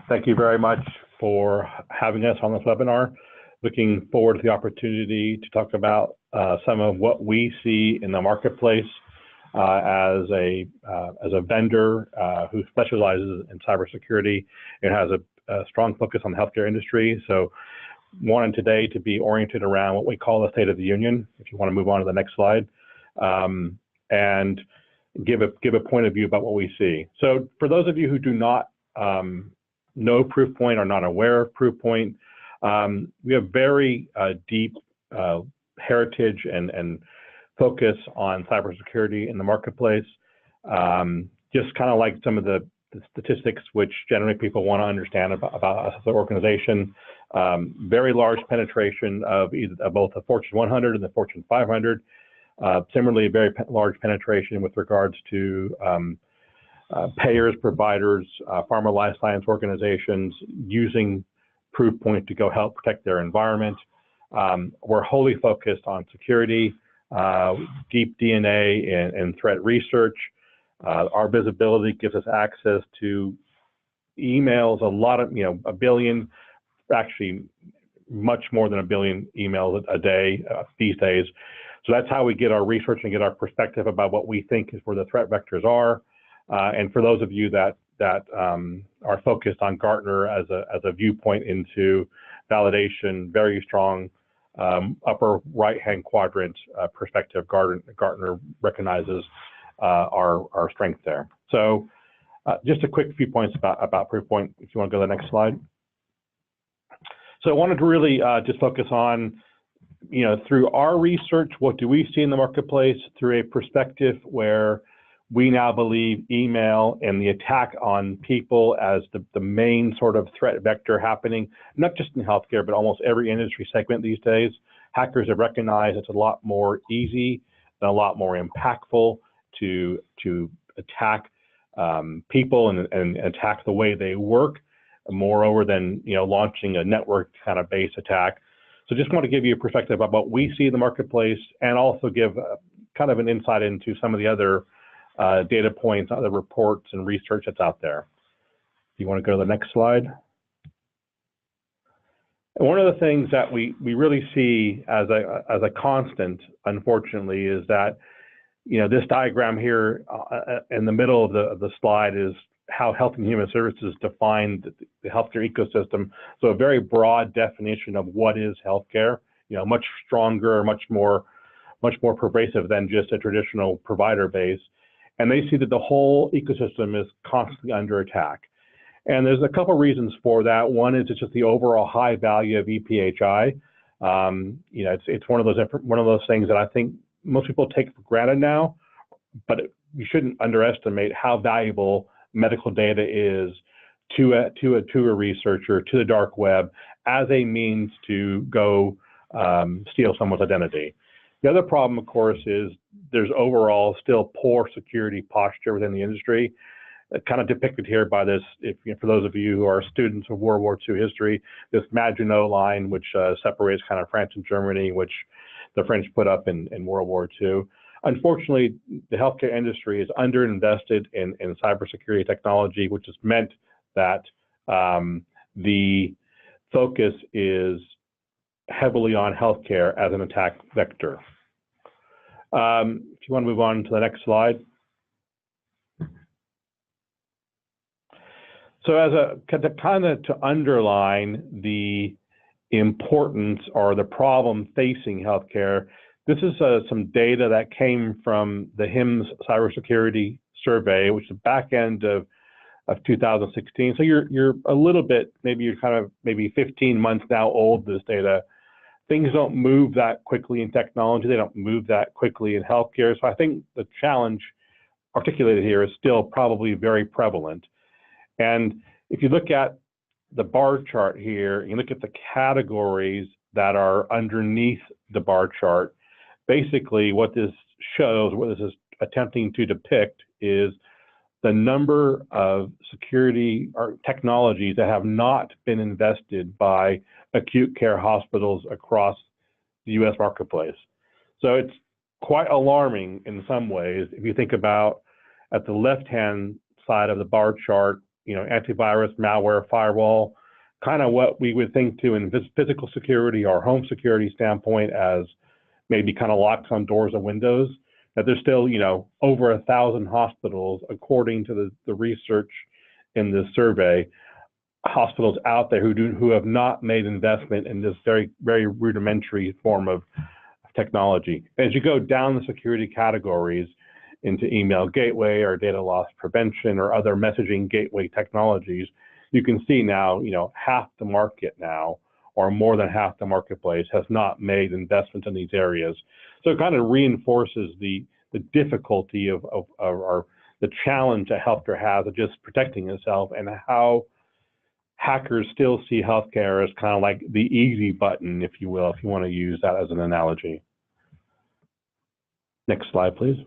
Thank you very much for having us on this webinar. Looking forward to the opportunity to talk about some of what we see in the marketplace as a vendor who specializes in cybersecurity and has a strong focus on the healthcare industry. So wanted today to be oriented around what we call the State of the Union, if you want to move on to the next slide, and give a point of view about what we see. So for those of you who do not know Proofpoint or not aware of Proofpoint, we have very deep heritage and focus on cybersecurity in the marketplace. Just kind of like some of the statistics which generally people want to understand about us as an organization. Very large penetration of both the Fortune 100 and the Fortune 500. Similarly, very large penetration with regards to payers, providers, pharma life science organizations using Proofpoint to go help protect their environment. We're wholly focused on security, deep DNA and threat research. Our visibility gives us access to emails, a lot of, a billion, actually much more than a billion emails a day these days. So that's how we get our research and get our perspective about what we think is where the threat vectors are. And for those of you that are focused on Gartner as a viewpoint into validation, very strong upper right-hand quadrant perspective, Gartner recognizes our strength there. So just a quick few points about Proofpoint, if you want to go to the next slide. So I wanted to really just focus on, through our research, what do we see in the marketplace through a perspective where we now believe email and the attack on people as the main sort of threat vector happening, not just in healthcare, but almost every industry segment these days. Hackers have recognized it's a lot more easy and a lot more impactful to attack people and attack the way they work, moreover than launching a network kind of based attack. So just want to give you a perspective about what we see in the marketplace and also give kind of an insight into some of the other data points, other reports and research that's out there. If you want to go to the next slide. And one of the things that we really see as a constant, unfortunately, is that this diagram here in the middle of the slide is how Health and Human Services define the healthcare ecosystem. So a very broad definition of what is healthcare, much stronger, much more pervasive than just a traditional provider base. And they see that the whole ecosystem is constantly under attack. And there's a couple of reasons for that. One is it's just the overall high value of EPHI. It's one of those things that I think most people take for granted now, but you shouldn't underestimate how valuable medical data is to a researcher, to the dark web, as a means to go steal someone's identity. The other problem, of course, is there's overall still poor security posture within the industry, kind of depicted here by this, for those of you who are students of World War II history, this Maginot Line, which separates kind of France and Germany, which the French put up in World War II. Unfortunately, the healthcare industry is underinvested in cybersecurity technology, which has meant that the focus is heavily on healthcare as an attack vector. If you want to move on to the next slide. So as to underline the importance or the problem facing healthcare, this is some data that came from the HIMSS Cybersecurity Survey, which is the back end of 2016. So you're a little bit, maybe 15 months now old, this data. Things don't move that quickly in technology. They don't move that quickly in healthcare. So I think the challenge articulated here is still probably very prevalent. And if you look at the bar chart here, you look at the categories that are underneath the bar chart, basically what this shows, what this is attempting to depict, is the number of security or technologies that have not been invested by acute care hospitals across the US marketplace. So it's quite alarming in some ways. If you think about at the left-hand side of the bar chart, antivirus, malware, firewall, kind of what we would think to in physical security or home security standpoint as maybe kind of locks on doors and windows, that there's still, over 1,000 hospitals, according to the research in this survey, hospitals out there who have not made investment in this very, very rudimentary form of technology. As you go down the security categories into email gateway or data loss prevention or other messaging gateway technologies, you can see now, half the market now, or more than half the marketplace, has not made investments in these areas. So it kind of reinforces the difficulty of the challenge that healthcare has of just protecting itself, and how hackers still see healthcare as kind of like the easy button, if you will, if you want to use that as an analogy. Next slide, please.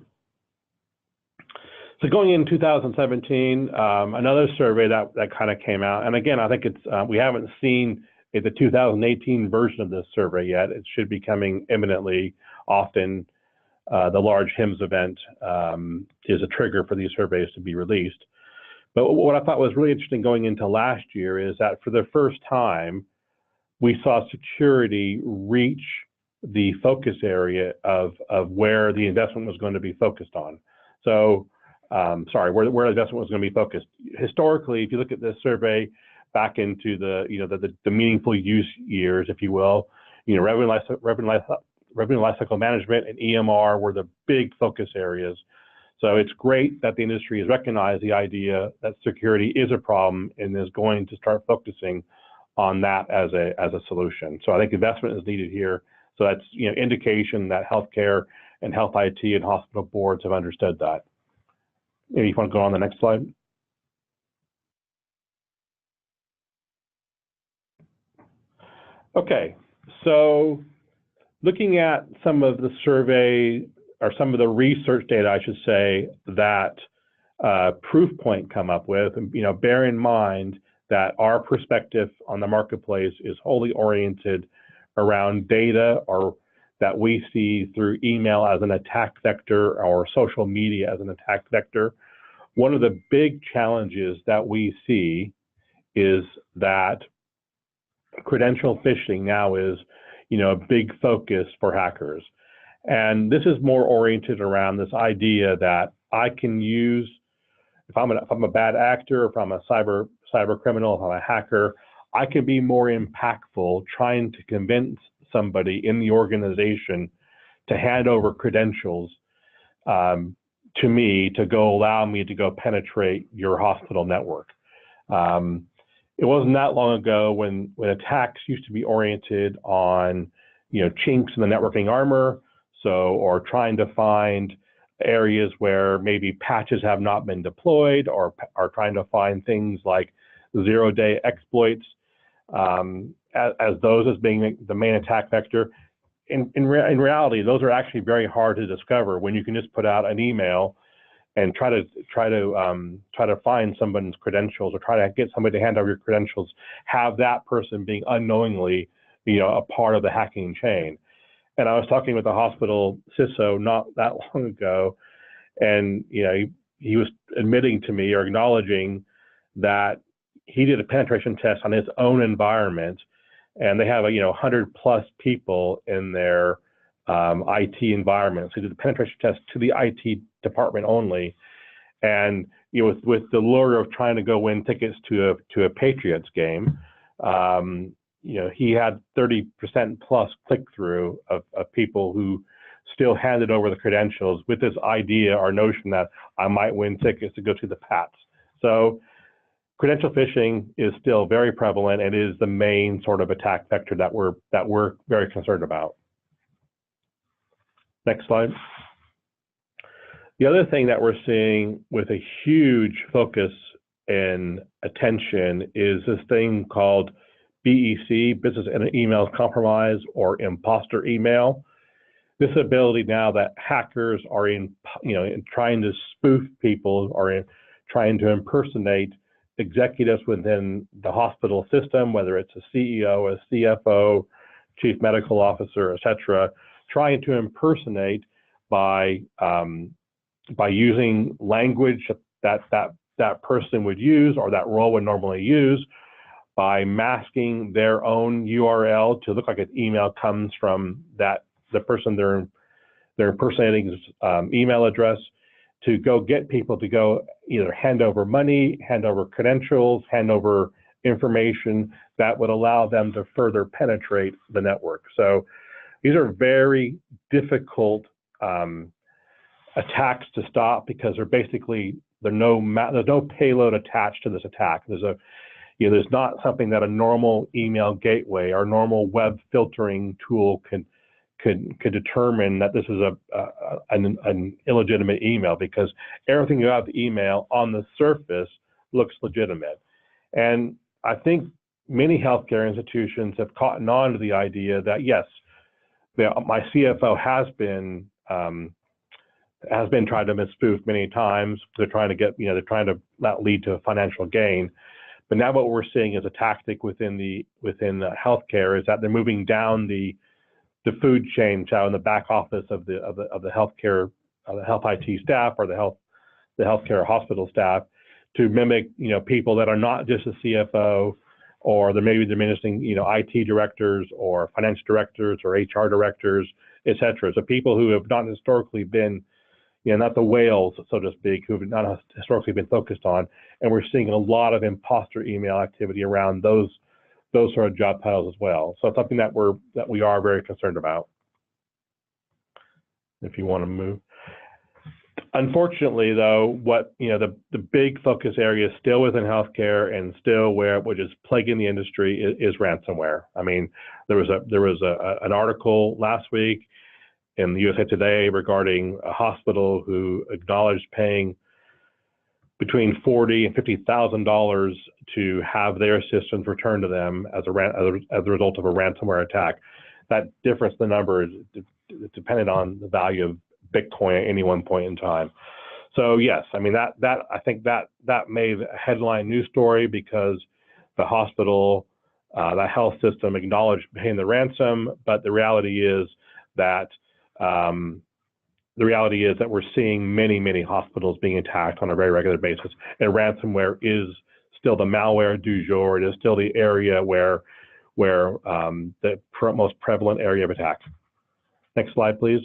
So going in 2017, another survey that kind of came out, and again, I think it's we haven't seen the 2018 version of this survey yet. It should be coming imminently. Often, the large HIMSS event is a trigger for these surveys to be released. But what I thought was really interesting going into last year is that for the first time, we saw security reach the focus area of where the investment was going to be focused on. So, where the investment was going to be focused. Historically, if you look at this survey back into the meaningful use years, if you will, revenue lifecycle management and EMR were the big focus areas. So it's great that the industry has recognized the idea that security is a problem and is going to start focusing on that as a solution. So I think investment is needed here. So that's indication that healthcare and health IT and hospital boards have understood that. Maybe you want to go on the next slide. Okay, so looking at some of the survey or some of the research data, I should say, that Proofpoint come up with, bear in mind that our perspective on the marketplace is wholly oriented around data or that we see through email as an attack vector or social media as an attack vector. One of the big challenges that we see is that credential phishing now is, a big focus for hackers. And this is more oriented around this idea that I can use, if I'm a bad actor, if I'm a cyber criminal, if I'm a hacker, I can be more impactful trying to convince somebody in the organization to hand over credentials to me to allow me to go penetrate your hospital network. It wasn't that long ago when attacks used to be oriented on, chinks in the networking armor, or trying to find areas where maybe patches have not been deployed, or trying to find things like zero-day exploits as those as being the main attack vector. In reality, those are actually very hard to discover when you can just put out an email and try to find someone's credentials, or try to get somebody to hand over your credentials, have that person being unknowingly, a part of the hacking chain. And I was talking with a hospital CISO not that long ago, and he was admitting to me or acknowledging that he did a penetration test on his own environment, and they have 100+ people in their IT environment. So he did the penetration test to the IT department only, and with the lure of trying to go win tickets to a Patriots game, he had 30% plus click-through of people who still handed over the credentials with this idea or notion that I might win tickets to go to the Pats. So credential phishing is still very prevalent and is the main sort of attack vector that we're very concerned about. Next slide. The other thing that we're seeing with a huge focus and attention is this thing called BEC, business and email compromise, or imposter email. This ability now that hackers are in trying to spoof people, or trying to impersonate executives within the hospital system, whether it's a CEO, a CFO, chief medical officer, et cetera, trying to impersonate by using language that that person would use or that role would normally use by masking their own URL to look like an email comes from the person they're impersonating's email address, to go get people to go either hand over money, hand over credentials, hand over information that would allow them to further penetrate the network. So these are very difficult attacks to stop because there's no payload attached to this attack. There's not something that a normal email gateway or normal web filtering tool could determine that this is an illegitimate email, because everything about the email on the surface looks legitimate. And I think many healthcare institutions have caught on to the idea that, yes, my CFO has been tried to misspoof many times. They're trying to not lead to a financial gain. But now what we're seeing is a tactic within the healthcare is that they're moving down the food chain, in the back office of the healthcare, the health IT staff or the healthcare hospital staff, to mimic people that are not just a CFO, or they're managing IT directors or finance directors or HR directors, et cetera. So people who have not historically been, not the whales, so to speak, who have not historically been focused on. And we're seeing a lot of imposter email activity around those sort of job titles as well. So it's something that we are very concerned about. If you want to move. Unfortunately, though, the big focus area still within healthcare and still which is plaguing the industry is ransomware. I mean, there was an article last week in the USA Today regarding a hospital who acknowledged paying between $40,000 and $50,000 to have their systems returned to them as a result of a ransomware attack. That difference in the number is dependent on the value of Bitcoin at any one point in time. So yes, I mean I think that made a headline news story because the hospital, that health system acknowledged paying the ransom, but the reality is that we're seeing many hospitals being attacked on a very regular basis, and ransomware is still the malware du jour. It is still the area where the most prevalent area of attack. Next slide, please.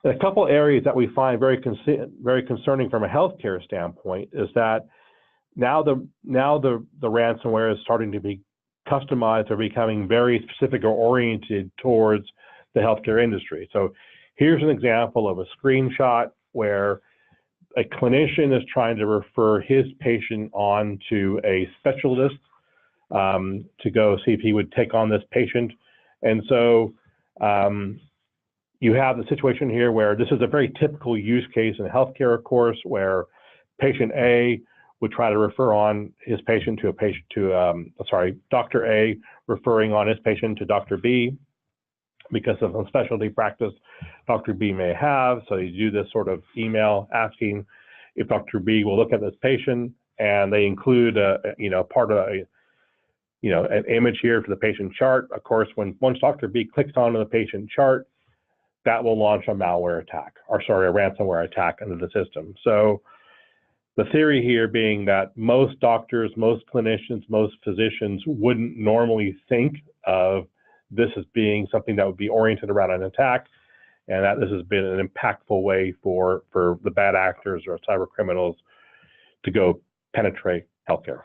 And a couple areas that we find very concerning from a healthcare standpoint is that now the ransomware is starting to be customized or becoming very specific or oriented towards the healthcare industry. So here's an example of a screenshot where a clinician is trying to refer his patient on to a specialist to go see if he would take on this patient. And so you have the situation here where this is a very typical use case in healthcare, of course, where patient A would try to refer on his patient to Dr. A referring on his patient to Dr. B because of some specialty practice Dr. B may have. So you do this sort of email asking if Dr. B will look at this patient, and they include an image here for the patient chart. Of course, once Dr. B clicks onto the patient chart, that will launch a malware attack, a ransomware attack into the system. So the theory here being that most doctors, most clinicians, most physicians wouldn't normally think of this as being something that would be oriented around an attack, and that this has been an impactful way for the bad actors or cyber criminals to go penetrate healthcare.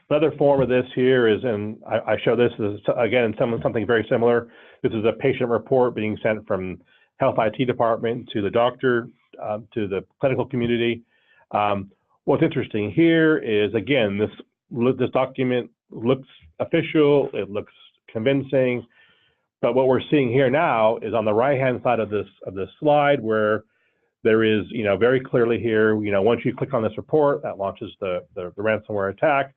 Another form of this here is, and I show this as, again, something very similar. This is a patient report being sent from health IT department to the doctor, to the clinical community. What's interesting here is, again, this document looks official, it looks convincing, but what we're seeing here now is on the right-hand side of this slide, where there is, very clearly here, once you click on this report, that launches the ransomware attack.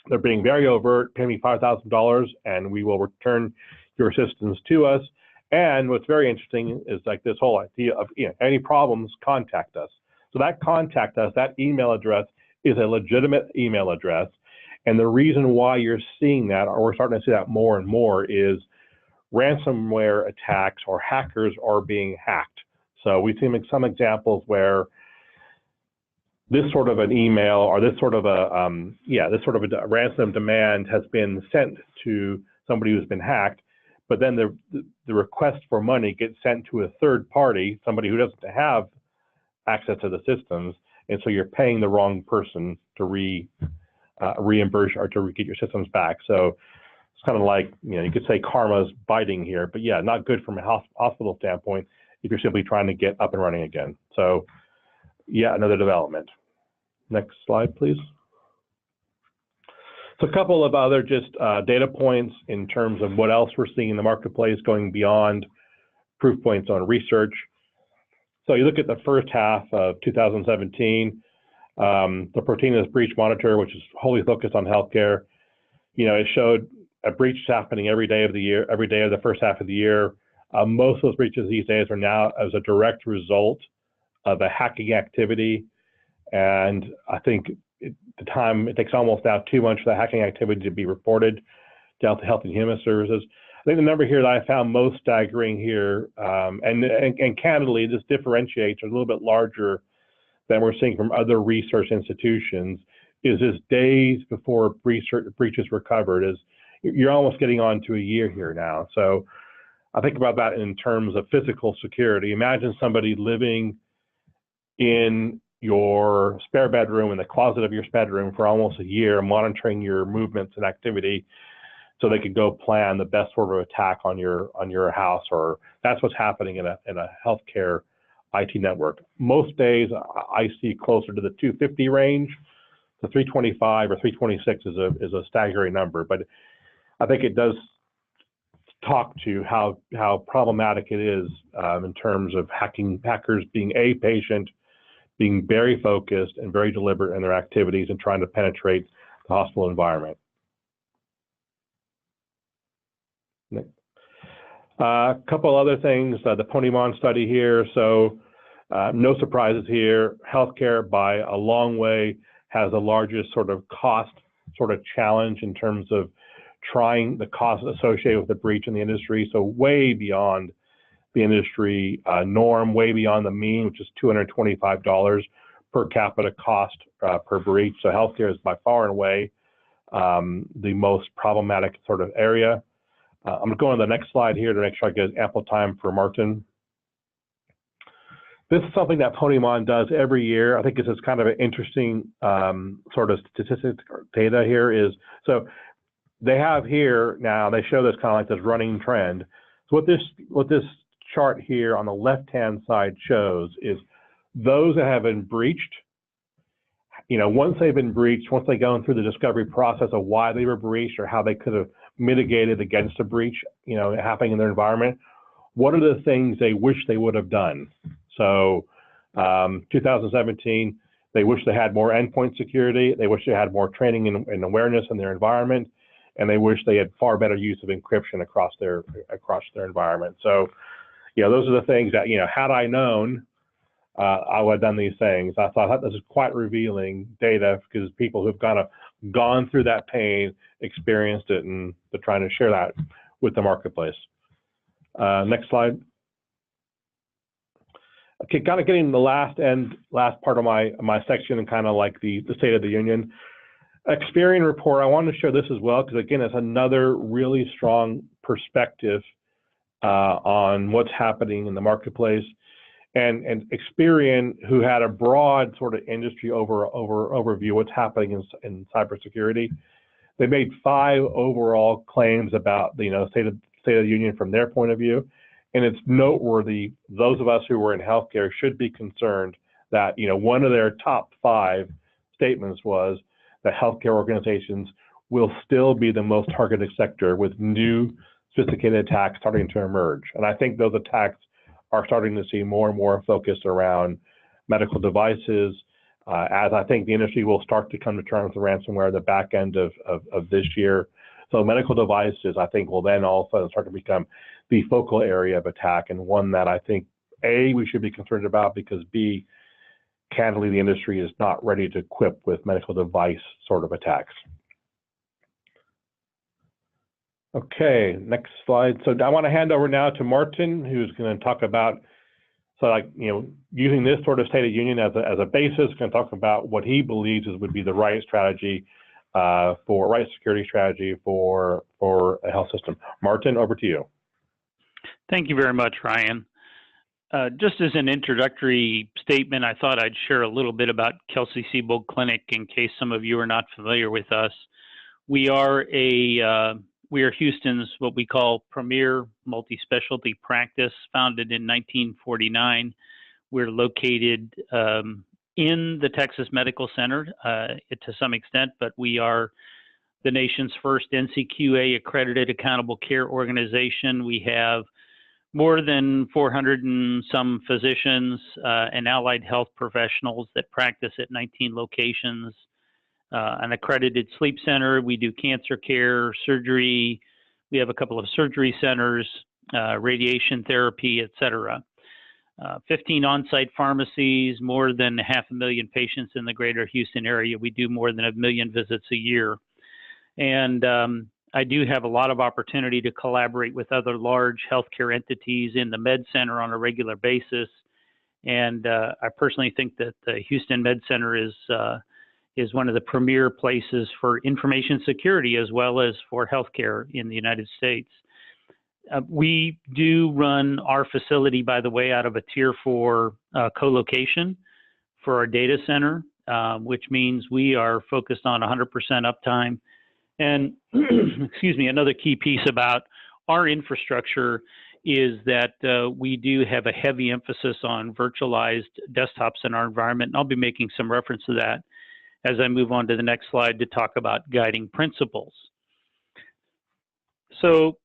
They're being very overt, pay me $5,000 and we will return your assistance to us. And what's very interesting is like this whole idea of, any problems, contact us. So that contact us, that email address is a legitimate email address. And the reason why you're seeing that, or we're starting to see that more and more, is ransomware attacks or hackers are being hacked. So we've seen some examples where this sort of an email or this sort of a ransom demand has been sent to somebody who's been hacked, but then the request for money gets sent to a third party, somebody who doesn't have access to the systems, and so you're paying the wrong person to reimburse or to get your systems back. So it's kind of like, you could say karma's biting here, but yeah, not good from a hospital standpoint if you're simply trying to get up and running again. So yeah, another development. Next slide, please. So a couple of other just data points in terms of what else we're seeing in the marketplace going beyond Proofpoint's own research. So you look at the first half of 2017, the Proteina's breach monitor, which is wholly focused on healthcare, it showed a breach happening every day of the year, every day of the first half of the year. Most of those breaches these days are now as a direct result of a hacking activity. And I think the time it takes almost now 2 months for the hacking activity to be reported to Health and Human Services. I think the number here that I found most staggering here, and candidly, this differentiates a little bit larger than we're seeing from other research institutions, is days before breaches were covered. You're almost getting on to a year here now. So I think about that in terms of physical security. Imagine somebody living in your spare bedroom, in the closet of your spare bedroom for almost a year, monitoring your movements and activity so they could go plan the best sort of attack on your house, or that's what's happening in a healthcare IT network. Most days I see closer to the 250 range. The 325 or 326 is a staggering number, but I think it does talk to how problematic it is in terms of hackers being patient, being very focused and very deliberate in their activities and trying to penetrate the hospital environment. A couple other things, the Ponymon study here. So no surprises here. Healthcare by a long way has the largest sort of cost challenge in terms of trying the costs associated with the breach in the industry. So way beyond the industry norm, way beyond the mean, which is $225 per capita cost per breach. So healthcare is by far and away the most problematic sort of area. I'm going to go on to the next slide here to make sure I get ample time for Martin. This is something that Ponymon does every year. I think this is kind of an interesting sort of statistic data here is, so they have here now, they show this kind of like this running trend. So what this chart here on the left-hand side shows is those that have been breached, once they've been breached, once they go through the discovery process of why they were breached or how they could have mitigated against a breach, happening in their environment, what are the things they wish they would have done? So 2017, they wish they had more endpoint security, they wish they had more training and awareness in their environment, and they wish they had far better use of encryption across their environment. So, those are the things that, had I known, I would have done these things. I thought this is quite revealing data because people who've kind of gone through that pain, experienced it, and they're trying to share that with the marketplace. Next slide. Okay, kind of getting the last part of my section and kind of like the State of the Union. Experian report, I wanted to share this as well because again, it's another really strong perspective on what's happening in the marketplace. And Experian, who had a broad sort of industry overview what's happening in cybersecurity, they made 5 overall claims about the State of the Union from their point of view. And it's noteworthy, those of us who were in healthcare should be concerned that one of their top 5 statements was that healthcare organizations will still be the most targeted sector with new sophisticated attacks starting to emerge. And I think those attacks are starting to see more and more focus around medical devices, as I think the industry will start to come to terms with ransomware at the back end of this year. So medical devices, I think, will then also start to become the focal area of attack, and one that I think, A, we should be concerned about because B, candidly, the industry is not ready to equip with medical device sort of attacks. Okay, next slide. So I want to hand over now to Martin, who's going to talk about So, like, using this sort of State of Union as a basis, going to talk about what he believes would be the right strategy right security strategy for a health system. Martin, over to you. Thank you very much, Ryan. Just as an introductory statement, I thought I'd share a little bit about Kelsey-Seybold Clinic in case some of you are not familiar with us. We are Houston's what we call premier multi-specialty practice, founded in 1949. We're located in the Texas Medical Center to some extent, but we are the nation's first NCQA accredited accountable care organization. We have more than 400 and some physicians and allied health professionals that practice at 19 locations, an accredited sleep center. We do cancer care, surgery. We have a couple of surgery centers, radiation therapy, et cetera. 15 on-site pharmacies, more than 500,000 patients in the greater Houston area. We do more than 1 million visits a year. And I do have a lot of opportunity to collaborate with other large healthcare entities in the Med Center on a regular basis. And I personally think that the Houston Med Center is one of the premier places for information security as well as for healthcare in the United States. We do run our facility, by the way, out of a Tier 4 co-location for our data center, which means we are focused on 100% uptime. And excuse me, another key piece about our infrastructure is that we do have a heavy emphasis on virtualized desktops in our environment. And I'll be making some reference to that as I move on to the next slide to talk about guiding principles. So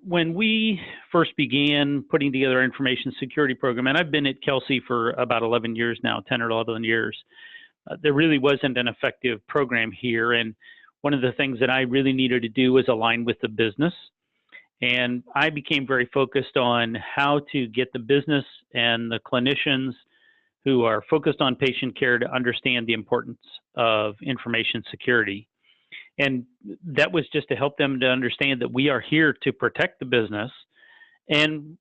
when we first began putting together our information security program, and I've been at Kelsey for about 11 years now, 10 or 11 years, there really wasn't an effective program here. And one of the things that I really needed to do was align with the business. And I became very focused on how to get the business and the clinicians who are focused on patient care to understand the importance of information security. And that was just to help them to understand that we are here to protect the business, and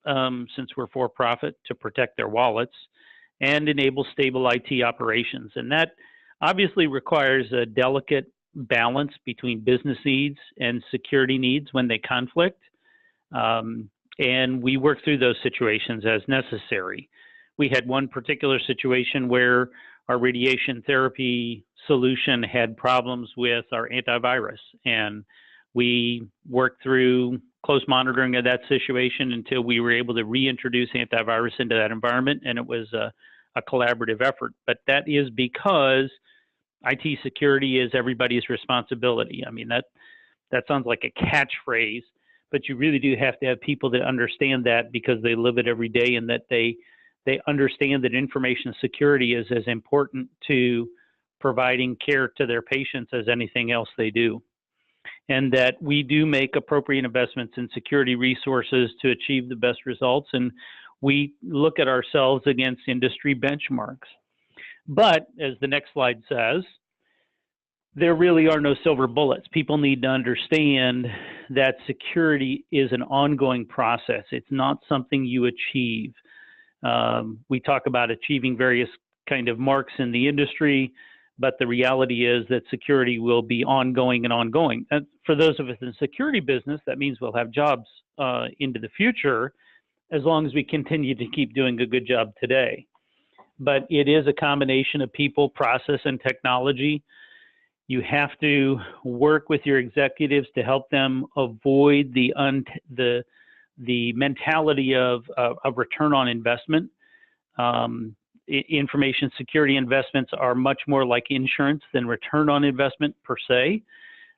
since we're for profit, to protect their wallets and enable stable IT operations. And that obviously requires a delicate balance between business needs and security needs when they conflict. And we work through those situations as necessary. We had one particular situation where our radiation therapy solution had problems with our antivirus, and we worked through close monitoring of that situation until we were able to reintroduce antivirus into that environment, and it was a collaborative effort. But that is because IT security is everybody's responsibility. I mean, that sounds like a catchphrase, but you really do have to have people that understand that because they live it every day, and that they understand that information security is as important to providing care to their patients as anything else they do. And that we do make appropriate investments in security resources to achieve the best results. And we look at ourselves against industry benchmarks. But as the next slide says, there really are no silver bullets. People need to understand that security is an ongoing process. It's not something you achieve. We talk about achieving various kind of marks in the industry, but the reality is that security will be ongoing and ongoing. And for those of us in the security business, that means we'll have jobs into the future as long as we continue to keep doing a good job today. But it is a combination of people, process, and technology. You have to work with your executives to help them avoid the mentality of return on investment. Information security investments are much more like insurance than return on investment per se.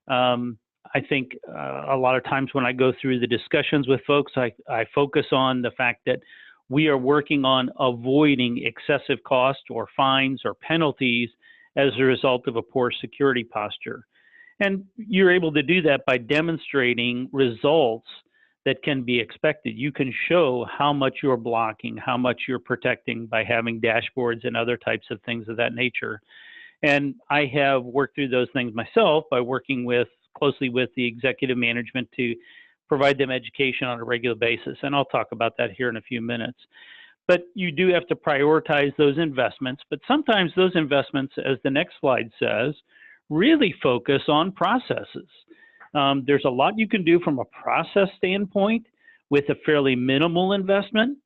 I think a lot of times when I go through the discussions with folks, I focus on the fact that we are working on avoiding excessive cost or fines or penalties as a result of a poor security posture. And you're able to do that by demonstrating results that can be expected. You can show how much you're blocking, how much you're protecting by having dashboards and other types of things of that nature. And I have worked through those things myself by working closely with the executive management to provide them education on a regular basis. And I'll talk about that here in a few minutes. But you do have to prioritize those investments. But sometimes those investments, as the next slide says, really focus on processes. There's a lot you can do from a process standpoint with a fairly minimal investment.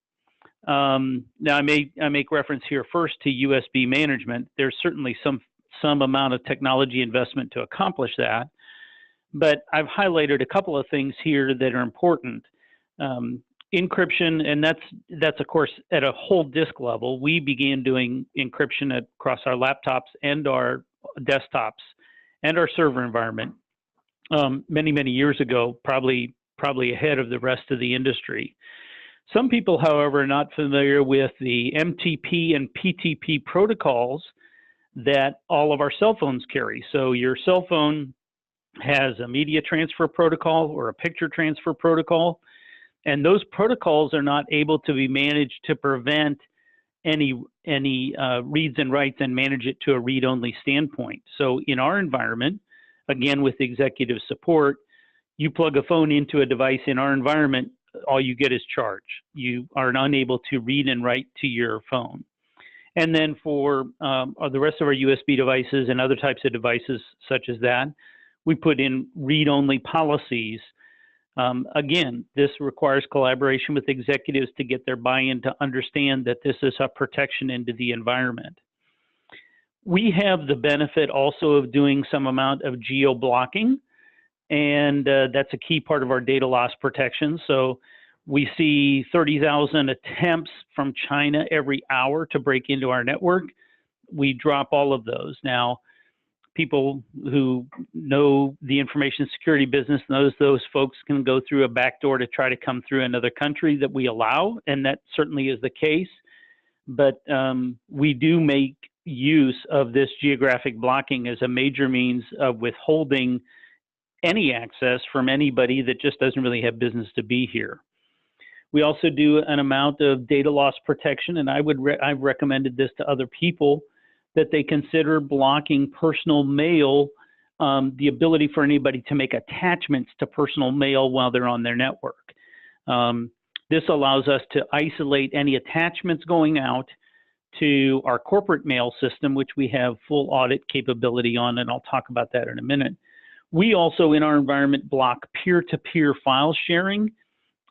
Now, I make reference here first to USB management. There's certainly some amount of technology investment to accomplish that. But I've highlighted a couple of things here that are important. Encryption, and that's of course at a whole disk level. We began doing encryption across our laptops and our desktops and our server environment many years ago, probably ahead of the rest of the industry. Some people, however, are not familiar with the MTP and PTP protocols that all of our cell phones carry. So your cell phone has a media transfer protocol or a picture transfer protocol, and those protocols are not able to be managed to prevent any reads and writes and manage it to a read-only standpoint. So in our environment, again with executive support, you plug a phone into a device in our environment, all you get is charge. You are unable to read and write to your phone. And then for the rest of our USB devices and other types of devices such as that, we put in read-only policies. Again, this requires collaboration with executives to get their buy-in to understand that this is a protection into the environment. We have the benefit also of doing some amount of geo-blocking, and that's a key part of our data loss protection. So we see 30,000 attempts from China every hour to break into our network. We drop all of those. Now, people who know the information security business knows those folks can go through a back door to try to come through another country that we allow, and that certainly is the case. But we do make use of this geographic blocking as a major means of withholding any access from anybody that just doesn't really have business to be here. We also do an amount of data loss protection, and I've recommended this to other people, that they consider blocking personal mail, the ability for anybody to make attachments to personal mail while they're on their network. This allows us to isolate any attachments going out to our corporate mail system, which we have full audit capability on, and I'll talk about that in a minute. We also, in our environment, block peer-to-peer file sharing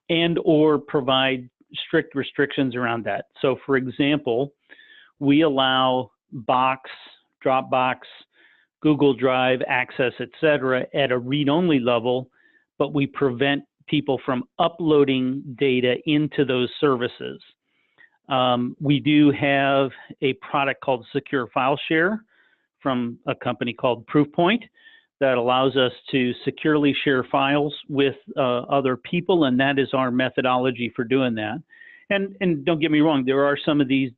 and or provide strict restrictions around that. So for example, we allow Box, Dropbox, Google Drive access, etc., at a read-only level, but we prevent people from uploading data into those services. We do have a product called Secure File Share from a company called Proofpoint that allows us to securely share files with other people, and that is our methodology for doing that. And don't get me wrong, there are some of these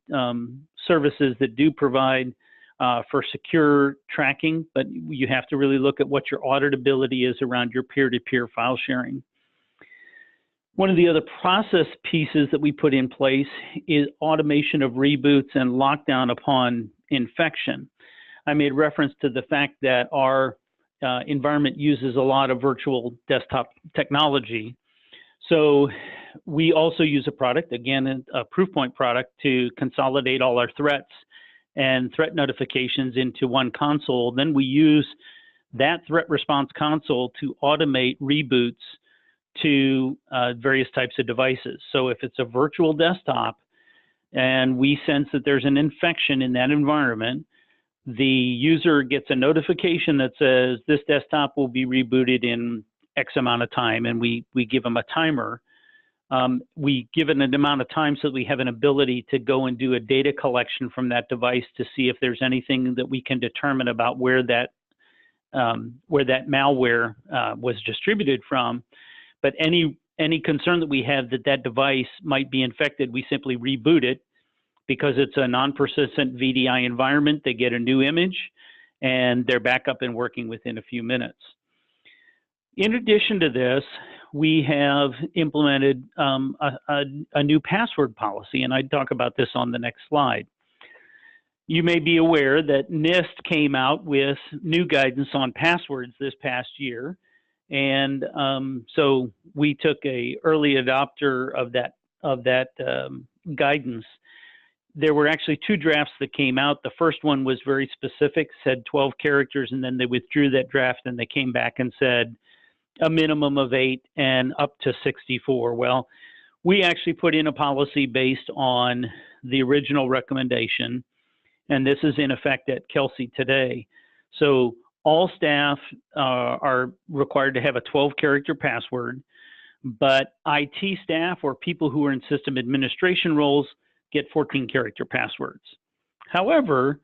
services that do provide for secure tracking, but you have to really look at what your auditability is around your peer-to-peer file sharing. One of the other process pieces that we put in place is automation of reboots and lockdown upon infection. I made reference to the fact that our environment uses a lot of virtual desktop technology. So we also use a product, again, a Proofpoint product, to consolidate all our threats and threat notifications into one console. Then we use that threat response console to automate reboots to various types of devices. So if it's a virtual desktop and we sense that there's an infection in that environment, the user gets a notification that says this desktop will be rebooted in X amount of time, and we give them a timer. We give it an amount of time so that we have an ability to go and do a data collection from that device to see if there's anything that we can determine about where that malware was distributed from. But any concern that we have that that device might be infected, we simply reboot it because it's a non-persistent VDI environment. They get a new image, and they're back up and working within a few minutes. In addition to this, we have implemented a new password policy, and I talk about this on the next slide. You may be aware that NIST came out with new guidance on passwords this past year, and so we took an early adopter of that guidance, there were actually 2 drafts that came out. The first one was very specific, said 12 characters, and then they withdrew that draft and they came back and said a minimum of 8 and up to 64. Well, we actually put in a policy based on the original recommendation, and this is in effect at Kelsey today. So all staff are required to have a 12-character password, but IT staff or people who are in system administration roles get 14-character passwords. However,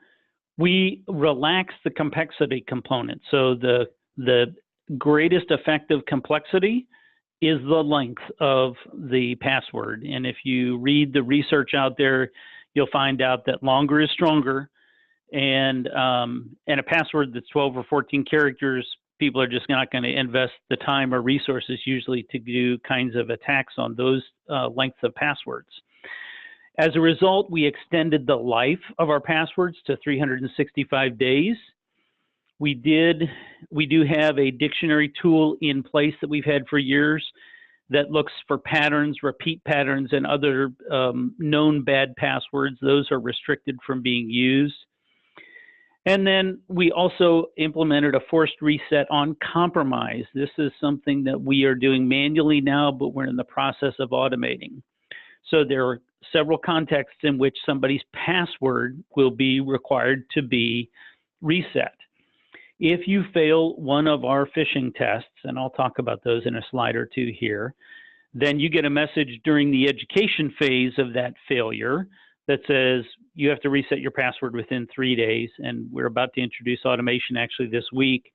we relax the complexity component. So the greatest effective complexity is the length of the password. And if you read the research out there, you'll find out that longer is stronger. And a password that's 12 or 14 characters, people are just not going to invest the time or resources usually to do kinds of attacks on those lengths of passwords. As a result, we extended the life of our passwords to 365 days. We do have a dictionary tool in place that we've had for years that looks for patterns, repeat patterns, and other known bad passwords. Those are restricted from being used. And then we also implemented a forced reset on compromise. This is something that we are doing manually now, but we're in the process of automating. So there are several contexts in which somebody's password will be required to be reset. If you fail one of our phishing tests, and I'll talk about those in a slide or two here, then you get a message during the education phase of that failure that says you have to reset your password within 3 days. And we're about to introduce automation actually this week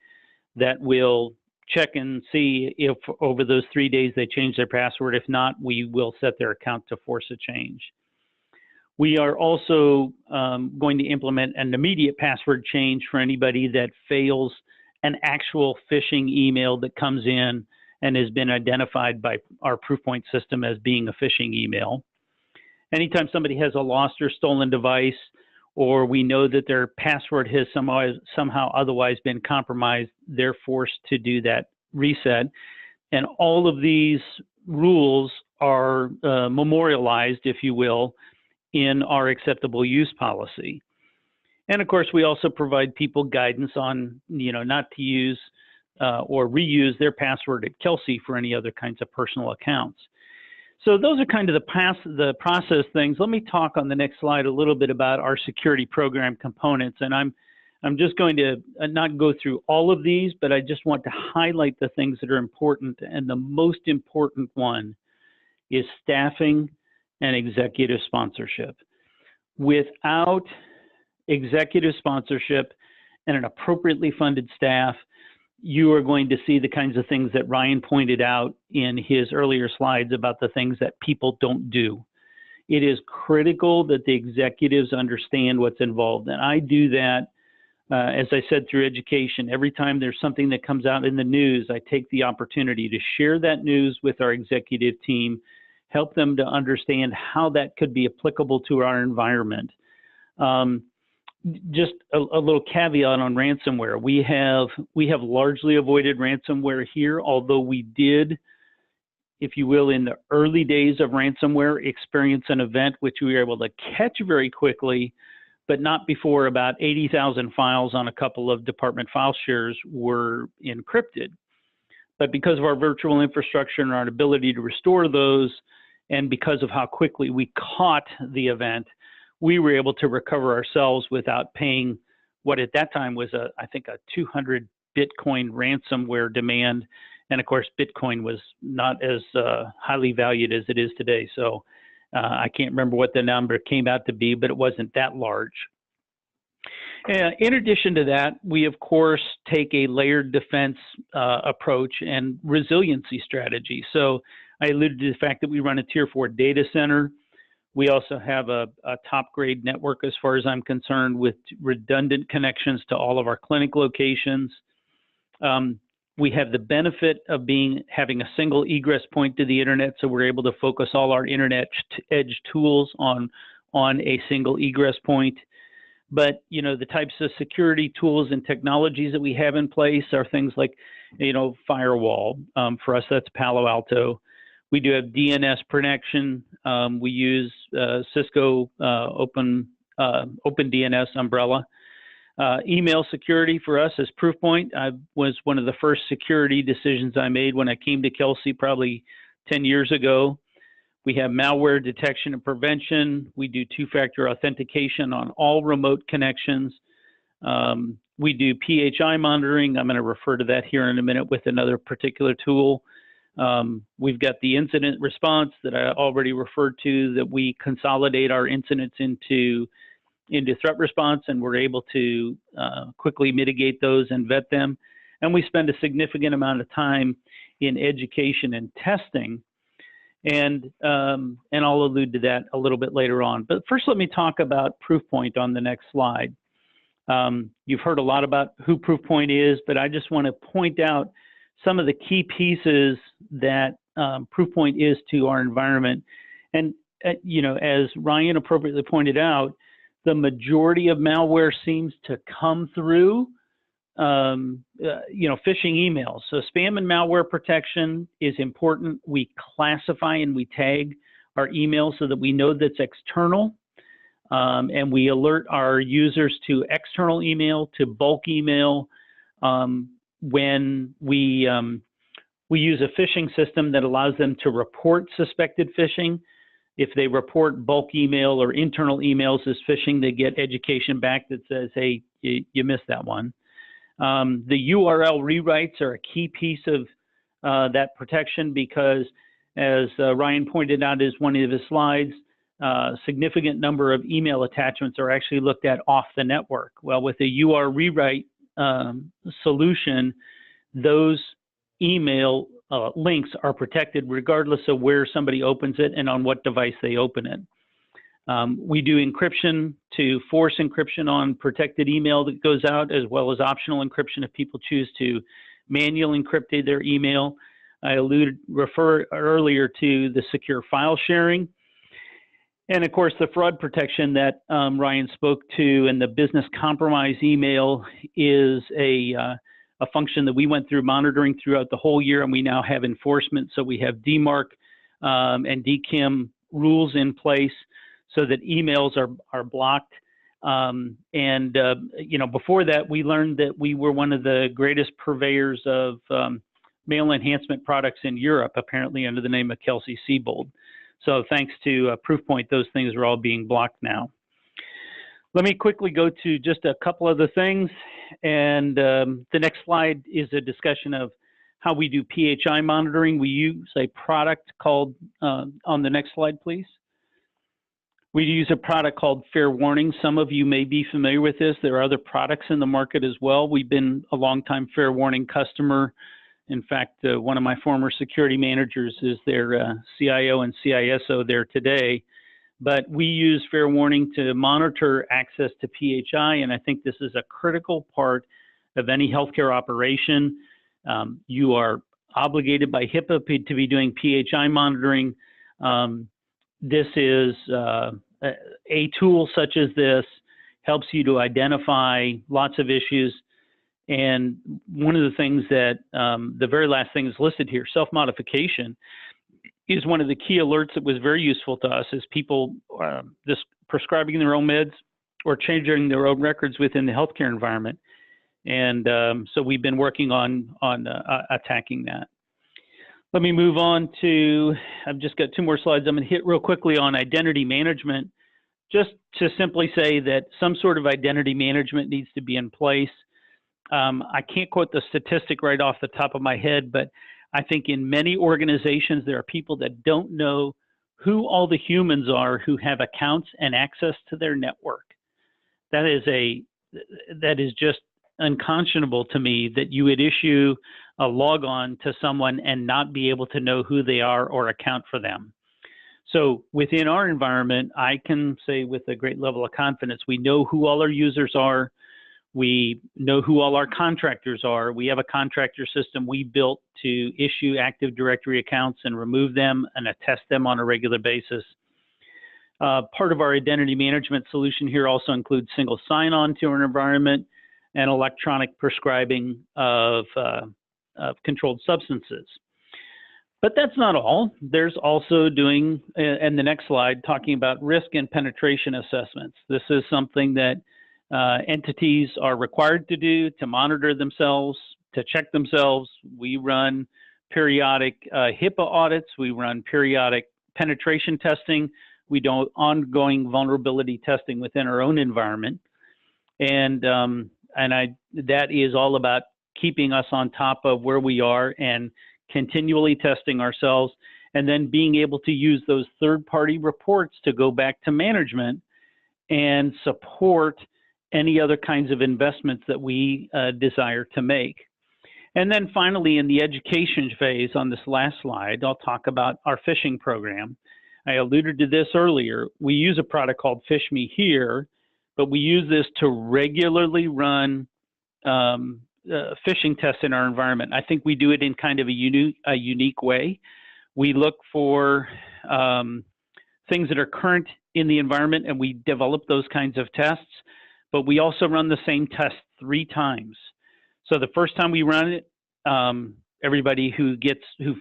that will check and see if over those 3 days they change their password. If not, we will set their account to force a change. We are also going to implement an immediate password change for anybody that fails an actual phishing email that comes in and has been identified by our Proofpoint system as being a phishing email. Anytime somebody has a lost or stolen device, or we know that their password has somehow otherwise been compromised, they're forced to do that reset. And all of these rules are memorialized, if you will, in our acceptable use policy. And of course, we also provide people guidance on, not to use or reuse their password at Kelsey for any other kinds of personal accounts. So those are kind of the process things. Let me talk on the next slide a little bit about our security program components. And I'm just going to not go through all of these, but I just want to highlight the things that are important. And the most important one is staffing and executive sponsorship. Without executive sponsorship and an appropriately funded staff, you are going to see the kinds of things that Ryan pointed out in his earlier slides about the things that people don't do. It is critical that the executives understand what's involved. And I do that, as I said, through education. Every time there's something that comes out in the news, I take the opportunity to share that news with our executive team, help them to understand how that could be applicable to our environment. Just a little caveat on ransomware. We have largely avoided ransomware here, although we did, if you will, in the early days of ransomware, experience an event which we were able to catch very quickly, but not before about 80,000 files on a couple of department file shares were encrypted. But because of our virtual infrastructure and our ability to restore those, and because of how quickly we caught the event, we were able to recover ourselves without paying what at that time was, I think, a 200 Bitcoin ransomware demand. And of course, Bitcoin was not as highly valued as it is today. So I can't remember what the number came out to be, but it wasn't that large. In addition to that, we, of course, take a layered defense approach and resiliency strategy. So I alluded to the fact that we run a Tier 4 data center. We also have a top-grade network, as far as I'm concerned, with redundant connections to all of our clinic locations. We have the benefit of having a single egress point to the internet, so we're able to focus all our internet edge tools on a single egress point. But the types of security tools and technologies that we have in place are things like, firewall. For us, that's Palo Alto. We do have DNS protection. We use Cisco Open DNS umbrella. Email security for us is Proofpoint. I was one of the first security decisions I made when I came to Kelsey probably 10 years ago. We have malware detection and prevention. We do two-factor authentication on all remote connections. We do PHI monitoring. I'm going to refer to that here in a minute with another particular tool. We've got the incident response that I already referred to, that we consolidate our incidents into threat response, and we're able to quickly mitigate those and vet them. And we spend a significant amount of time in education and testing. And I'll allude to that a little bit later on. But first, let me talk about Proofpoint on the next slide. You've heard a lot about who Proofpoint is, but I just want to point out some of the key pieces that Proofpoint is to our environment. And, you know, as Ryan appropriately pointed out, the majority of malware seems to come through you know, phishing emails. So spam and malware protection is important. We classify and we tag our emails so that we know that's external, and we alert our users to external email, to bulk email. When we use a phishing system that allows them to report suspected phishing. If they report bulk email or internal emails as phishing, they get education back that says, hey, you missed that one. The URL rewrites are a key piece of that protection because, as Ryan pointed out in one of his slides, a significant number of email attachments are actually looked at off the network. Well, with a URL rewrite solution, those email links are protected regardless of where somebody opens it and on what device they open it. We do encryption to force encryption on protected email that goes out, as well as optional encryption if people choose to manually encrypt their email. I referred earlier to the secure file sharing. And of course, the fraud protection that Ryan spoke to, and the business compromise email is a function that we went through monitoring throughout the whole year, and we now have enforcement. So we have DMARC and DKIM rules in place so that emails are blocked. You know, before that, we learned that we were one of the greatest purveyors of mail enhancement products in Europe, apparently under the name of Kelsey-Seybold. So thanks to Proofpoint, those things are all being blocked now. Let me quickly go to just a couple other things. And the next slide is a discussion of how we do PHI monitoring. We use a product called, on the next slide, please. We use a product called FairWarning. Some of you may be familiar with this. There are other products in the market as well. We've been a longtime FairWarning customer. In fact, one of my former security managers is their CIO and CISO there today. But we use FairWarning to monitor access to PHI, and I think this is a critical part of any healthcare operation. You are obligated by HIPAA to be doing PHI monitoring. This is a tool such as this helps you to identify lots of issues. And one of the things that the very last thing is listed here, self-modification, is one of the key alerts that was very useful to us as people just prescribing their own meds or changing their own records within the healthcare environment. And so we've been working on attacking that. Let me move on to, I've just got 2 more slides. I'm going to hit real quickly on identity management, just to simply say that some sort of identity management needs to be in place. I can't quote the statistic right off the top of my head, but I think in many organizations, there are people that don't know who all the humans are who have accounts and access to their network. That is just unconscionable to me that you would issue a logon to someone and not be able to know who they are or account for them. So within our environment, I can say with a great level of confidence, we know who all our users are. We know who all our contractors are. We have a contractor system we built to issue Active Directory accounts and remove them and attest them on a regular basis. Part of our identity management solution here also includes single sign-on to our environment and electronic prescribing of controlled substances. But that's not all. There's also doing, and the next slide, talking about risk and penetration assessments. This is something that entities are required to do to monitor themselves, to check themselves. We run periodic HIPAA audits. We run periodic penetration testing. We do ongoing vulnerability testing within our own environment. And that is all about keeping us on top of where we are and continually testing ourselves, and then being able to use those third-party reports to go back to management and support any other kinds of investments that we desire to make. And then finally, in the education phase on this last slide, I'll talk about our phishing program. I alluded to this earlier. We use a product called Phish Me Here, but we use this to regularly run phishing tests in our environment. I think we do it in kind of a unique way. We look for things that are current in the environment, and we develop those kinds of tests, but we also run the same test 3 times. So the first time we run it, everybody who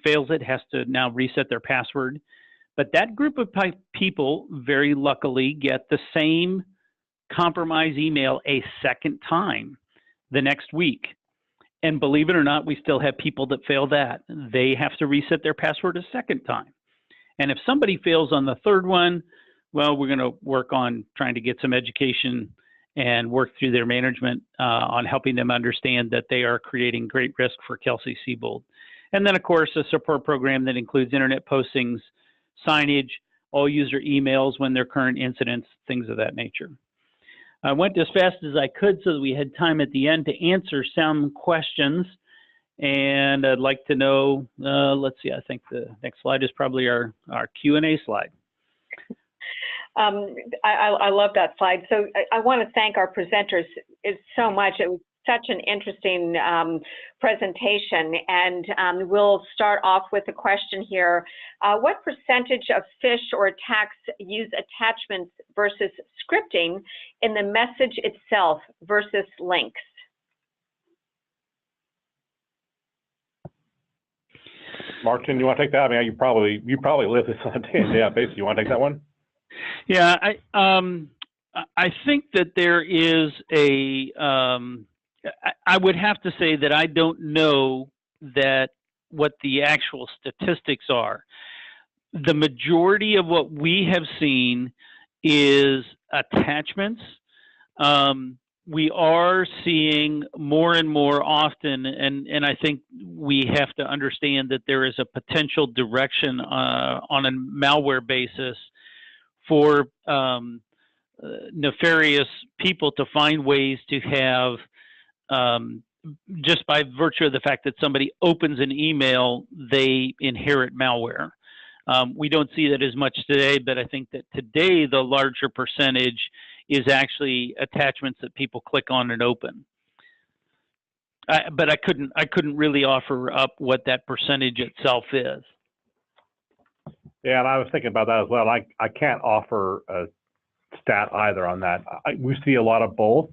fails it has to now reset their password. But that group of people very luckily get the same compromise email a second time the next week. And believe it or not, we still have people that fail that. They have to reset their password a second time. And if somebody fails on the third one, well, we're going to work on trying to get some education and work through their management on helping them understand that they are creating great risk for Kelsey-Seybold. And then, of course, a support program that includes internet postings, signage, all user emails when there are current incidents, things of that nature. I went as fast as I could so that we had time at the end to answer some questions. And I'd like to know, let's see, I think the next slide is probably our Q&A slide. I love that slide. So I want to thank our presenters so much. It was such an interesting presentation, and we'll start off with a question here. What percentage of phish or attacks use attachments versus scripting in the message itself versus links? Martin, you want to take that? I mean, you probably live this on a day-to-day basis. You want to take that one? Yeah, I think that there is a. I would have to say that I don't know that what the actual statistics are. The majority of what we have seen is attachments. We are seeing more and more often, and I think we have to understand that there is a potential direction on a malware basis for nefarious people to find ways to have, just by virtue of the fact that somebody opens an email, they inherit malware. We don't see that as much today, but I think that today the larger percentage is actually attachments that people click on and open. But I couldn't really offer up what that percentage itself is. Yeah, and I was thinking about that as well. I can't offer a stat either on that. We see a lot of both.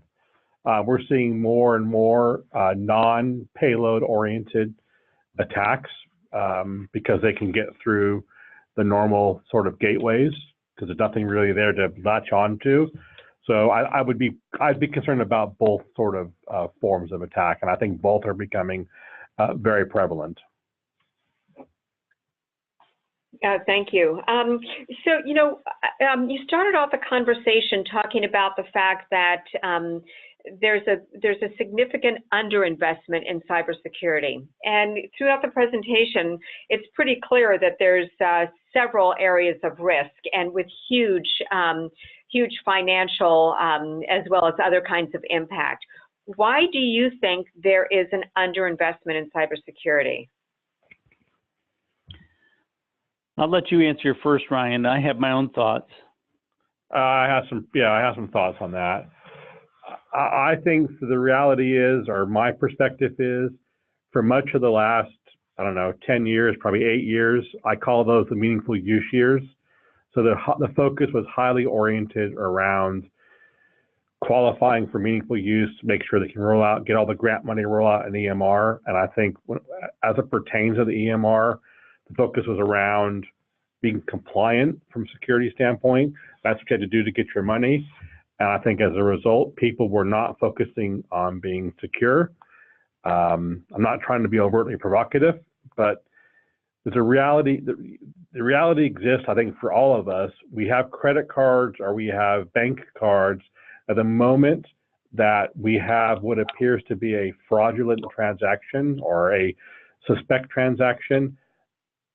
We're seeing more and more non-payload oriented attacks because they can get through the normal sort of gateways because there's nothing really there to latch onto. So I'd be concerned about both sort of forms of attack, and I think both are becoming very prevalent. Thank you. So, you know, you started off the conversation talking about the fact that there's a significant underinvestment in cybersecurity, and throughout the presentation, it's pretty clear that there's several areas of risk, and with huge financial as well as other kinds of impact. Why do you think there is an underinvestment in cybersecurity? I'll let you answer first, Ryan. I have my own thoughts. I have some thoughts on that. I think the reality is, or my perspective is, for much of the last, I don't know, 10 years, probably 8 years, I call those the meaningful use years. So the focus was highly oriented around qualifying for meaningful use, make sure they can roll out, get all the grant money, roll out an EMR. And I think as it pertains to the EMR, The focus was around being compliant from a security standpoint. That's what you had to do to get your money. And I think as a result, people were not focusing on being secure. I'm not trying to be overtly provocative, but there's a reality. The reality exists, I think, for all of us. We have credit cards or we have bank cards. At the moment that we have what appears to be a fraudulent transaction or a suspect transaction,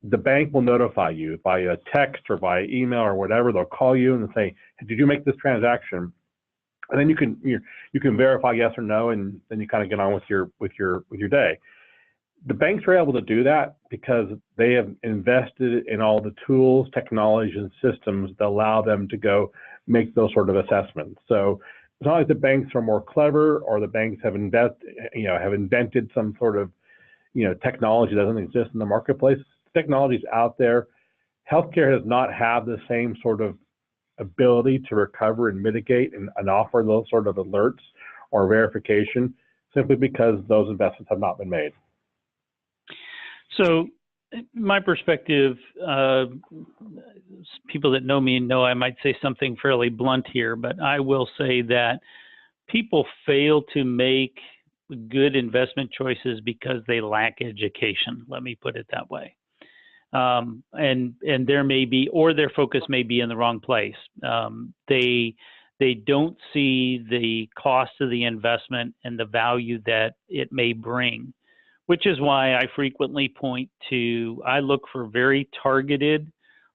the bank will notify you by a text or by email or whatever. They'll call you and say, hey, did you make this transaction? And then you can verify yes or no, and then you kind of get on with your day. The banks are able to do that because they have invested in all the tools, technologies, and systems that allow them to go make those sort of assessments. So it's not like the banks are more clever or the banks have invented some sort of technology that doesn't exist in the marketplace. Technology is out there. Healthcare does not have the same sort of ability to recover and mitigate and offer those sort of alerts or verification simply because those investments have not been made. So my perspective, people that know me know I might say something fairly blunt here, but I will say that people fail to make good investment choices because they lack education. Let me put it that way. And there may be, or their focus may be in the wrong place. They don't see the cost of the investment and the value that it may bring, which is why I frequently point to, I look for very targeted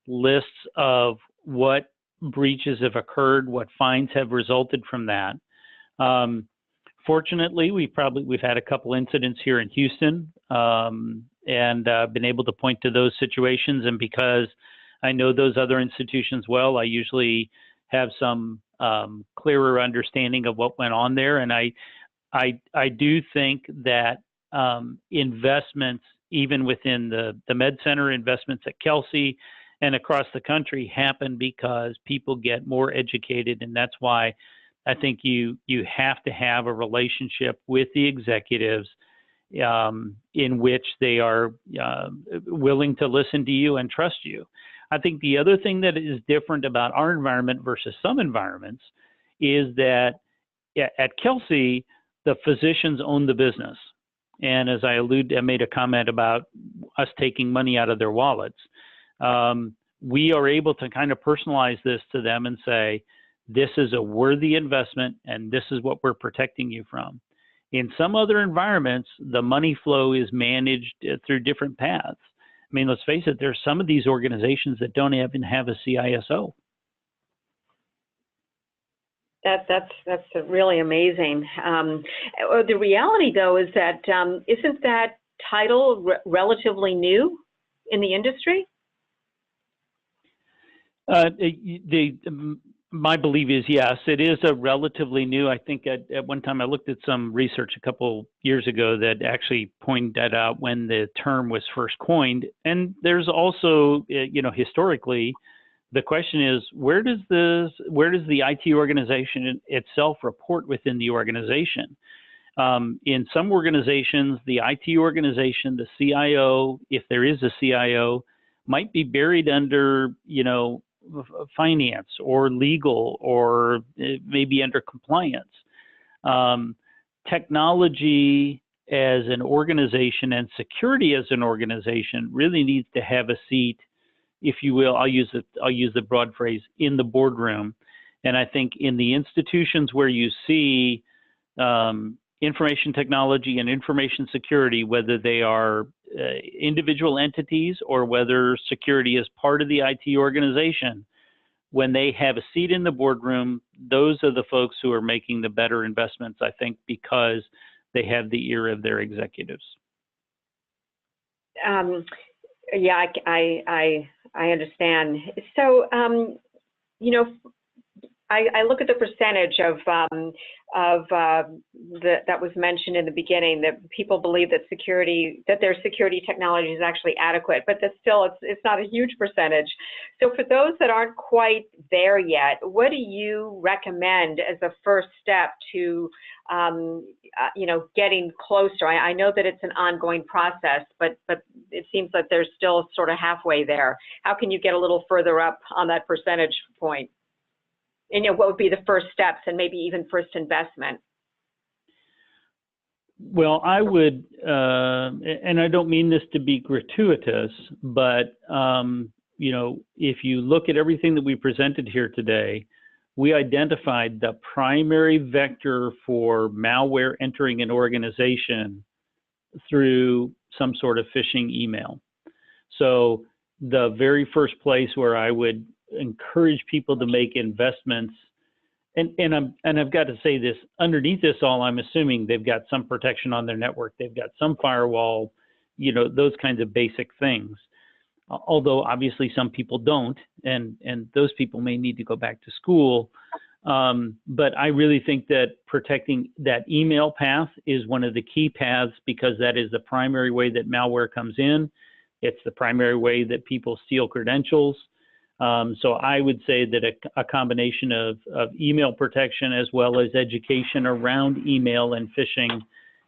lists of what breaches have occurred, what fines have resulted from that. Fortunately, we've had a couple incidents here in Houston, and been able to point to those situations. And because I know those other institutions well, I usually have some clearer understanding of what went on there. And I do think that investments, even within the Med Center, investments at Kelsey and across the country happen because people get more educated. And that's why I think you have to have a relationship with the executives in which they are willing to listen to you and trust you. I think the other thing that is different about our environment versus some environments is that at Kelsey, the physicians own the business. And as I made a comment about us taking money out of their wallets. We are able to kind of personalize this to them and say, this is a worthy investment and this is what we're protecting you from. In some other environments, the money flow is managed through different paths. I mean, let's face it, there's some of these organizations that don't even have a CISO. That's really amazing. The reality, though, is that isn't that title relatively new in the industry? My belief is yes, it is a relatively new. I think at one time I looked at some research a couple years ago that actually pointed that out when the term was first coined. And there's also, historically, the question is, where does the IT organization itself report within the organization? In some organizations, the IT organization, the CIO, if there is a CIO, might be buried under, finance or legal or maybe under compliance. Technology as an organization and security as an organization really needs to have a seat, if you will. I'll use the broad phrase, in the boardroom. And I think in the institutions where you see information technology and information security, whether they are individual entities or whether security is part of the IT organization, when they have a seat in the boardroom, those are the folks who are making the better investments, I think, because they have the ear of their executives. Yeah, I understand. So, I look at the percentage that was mentioned in the beginning, that people believe that their security technology is actually adequate, but that still it's not a huge percentage. So for those that aren't quite there yet, what do you recommend as a first step to getting closer? I know that it's an ongoing process, but it seems like there's still sort of halfway there. How can you get a little further up on that percentage point? And what would be the first steps and maybe even first investment? Well, I would, and I don't mean this to be gratuitous, but if you look at everything that we presented here today, we identified the primary vector for malware entering an organization through some sort of phishing email. So the very first place where I would encourage people to make investments, and I've got to say this, underneath this all, I'm assuming they've got some protection on their network, they've got some firewall, those kinds of basic things. Although obviously some people don't, and those people may need to go back to school. But I really think that protecting that email path is one of the key paths, because that is the primary way that malware comes in. It's the primary way that people steal credentials. So I would say that a combination of email protection as well as education around email and phishing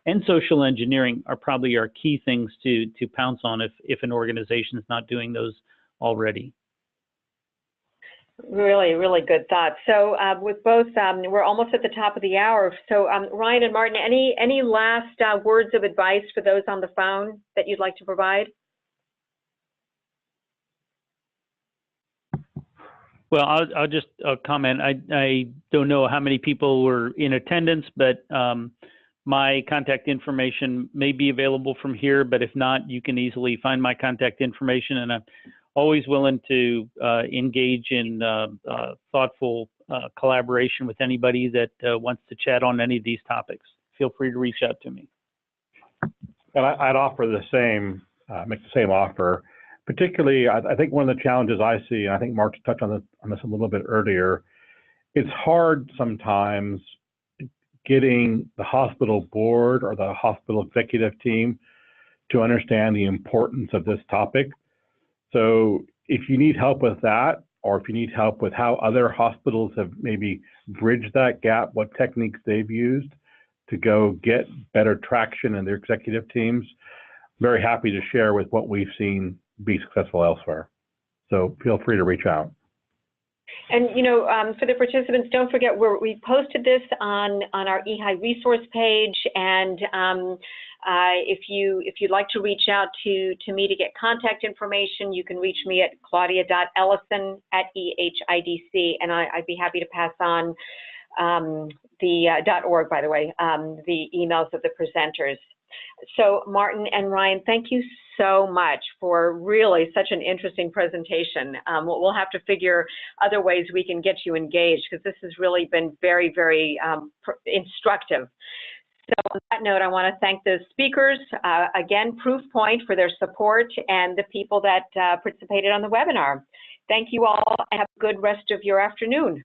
and social engineering are probably our key things to pounce on if an organization is not doing those already. Really, really good thoughts. So with both, we're almost at the top of the hour. So Ryan and Martin, any last words of advice for those on the phone that you'd like to provide? Well, I'll just comment. I don't know how many people were in attendance, but my contact information may be available from here, but if not, you can easily find my contact information, and I'm always willing to engage in thoughtful collaboration with anybody that wants to chat on any of these topics. Feel free to reach out to me. And I'd offer the same, make the same offer. Particularly, I think one of the challenges I see, and I think Mark touched on this a little bit earlier, it's hard sometimes getting the hospital board or the hospital executive team to understand the importance of this topic. So if you need help with that, or if you need help with how other hospitals have maybe bridged that gap, what techniques they've used to go get better traction in their executive teams, very happy to share with what we've seen be successful elsewhere. So feel free to reach out. And for the participants, don't forget we posted this on our EHI resource page. And if you'd like to reach out to me to get contact information, you can reach me at claudia.ellison@ehidc, and I'd be happy to pass on the .org, by the way, the emails of the presenters. So Martin and Ryan, thank you so much for really such an interesting presentation. We'll have to figure other ways we can get you engaged, because this has really been very, very instructive. So on that note, I want to thank the speakers, again, Proofpoint for their support, and the people that participated on the webinar. Thank you all, and have a good rest of your afternoon.